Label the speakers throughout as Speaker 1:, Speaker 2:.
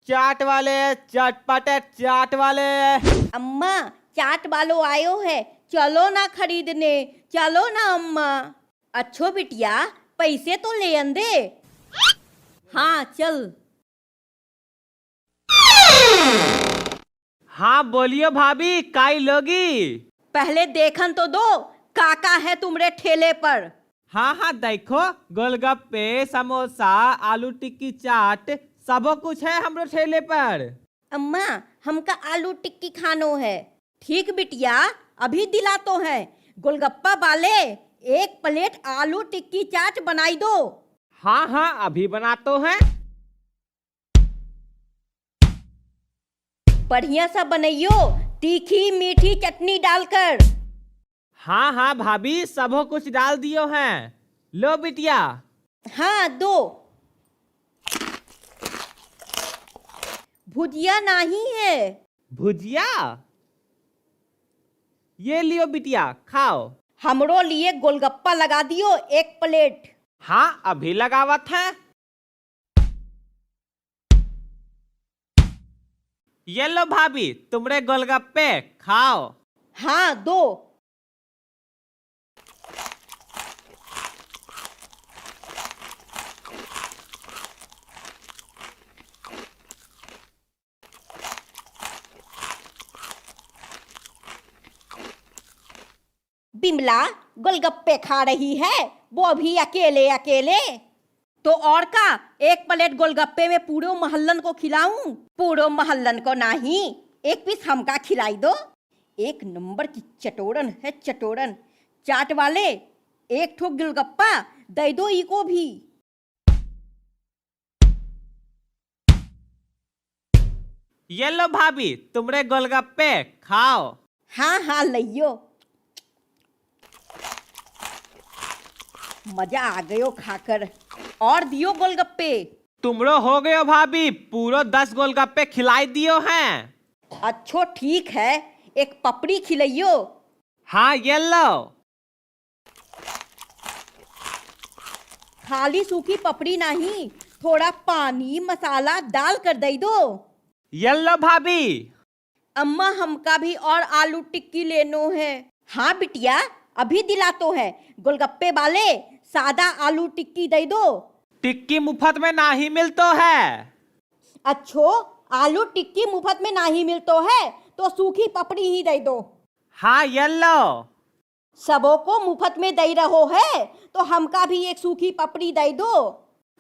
Speaker 1: चाट वाले, चटपटे चाट वाले।
Speaker 2: अम्मा चाट वालो आयो है, चलो ना खरीदने, चलो ना अम्मा। अच्छो बिटिया पैसे तो ले अंदे। हाँ चल।
Speaker 1: हाँ बोलियो भाभी, काई लोगी?
Speaker 2: पहले देखन तो दो काका है तुमरे ठेले पर।
Speaker 1: हाँ हाँ देखो, गोलगप्पे, समोसा, आलू टिक्की चाट सबो कुछ है हमरो ठेले पर।
Speaker 2: अम्मा हमका आलू टिक्की खानो है। ठीक बिटिया अभी दिला तो है। गोलगप्पा वाले एक प्लेट आलू टिक्की चाट बनाई दो।
Speaker 1: हाँ हाँ अभी बनातो हैं।
Speaker 2: बढ़िया सा बनाइयो, तीखी मीठी चटनी डालकर।
Speaker 1: हाँ हाँ भाभी सबो कुछ डाल दियो हैं। लो बिटिया।
Speaker 2: हाँ दो। भुजिया नहीं है।
Speaker 1: भुजिया? ये लियो बिटिया, खाओ।
Speaker 2: हमरो लिए गोलगप्पा लगा दियो एक प्लेट।
Speaker 1: हाँ अभी लगावत है। ये लो भाभी तुमरे गोलगप्पे, खाओ।
Speaker 2: हाँ दो। बिमला गोलगप्पे खा रही है, वो भी अकेले अकेले। तो और का, एक प्लेट गोलगप्पे में पूरे मोहल्लन को खिलाऊं? पूरे मोहल्लन को नहीं, एक पीस हमका खिलाई दो। एक नंबर की चटोरन है चटोरन। चाट वाले एक ठो गोलगप्पा दे दो इको भी।
Speaker 1: ये लो भाभी तुमरे गोलगप्पे, खाओ।
Speaker 2: हाँ हाँ लइयो। मजा आ गयो खाकर। और दियो गोलगप्पे।
Speaker 1: तुमरो हो गयो भाभी, पूरो 10 गोलगप्पे खिलाई दियो हैं।
Speaker 2: अच्छो ठीक है, एक पपड़ी खिलाइयो।
Speaker 1: हाँ ये लो।
Speaker 2: खाली सूखी पपड़ी नहीं, थोड़ा पानी मसाला डाल कर दे दो।
Speaker 1: ये लो भाभी।
Speaker 2: अम्मा हमका भी और आलू टिक्की लेनो है। हाँ बिटिया अभी दिला तो है। गोलगप्पे वाले सादा आलू टिक्की दे दो।
Speaker 1: टिक्की मुफ्त में नहीं मिलतो है।
Speaker 2: अच्छो आलू टिक्की मुफ्त में नहीं मिलतो है तो सूखी पपड़ी ही दे दो।
Speaker 1: हाँ ये लो।
Speaker 2: सबों को मुफ्त में दे रहो है तो हमका भी एक सूखी पपड़ी दे दो।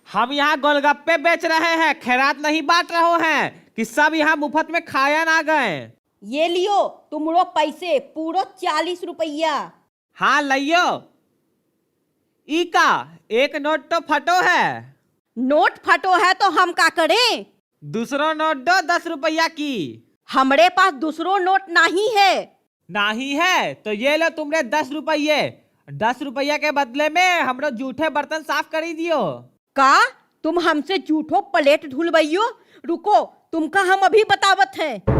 Speaker 1: हम यहाँ गोलगप्पे बेच रहे हैं, खैरात नहीं बांट रहे हैं कि सब यहाँ मुफ्त में खाया ना गए।
Speaker 2: ये लियो तुमरो पैसे, पूरो 40 रुपया।
Speaker 1: हाँ लियो। ई का एक नोट तो फटो है।
Speaker 2: नोट फटो है तो हम का करें?
Speaker 1: दूसरो नोट दो 10 रुपया की।
Speaker 2: हमरे पास दूसरो नोट नहीं है।
Speaker 1: नहीं है तो ये लो तुमरे 10 रुपये। 10 रुपया के बदले में हमरो जूठे बर्तन साफ करी दियो।
Speaker 2: का तुम हमसे झूठो प्लेट धुलवाइयो? रुको तुमका हम अभी बतावत हैं।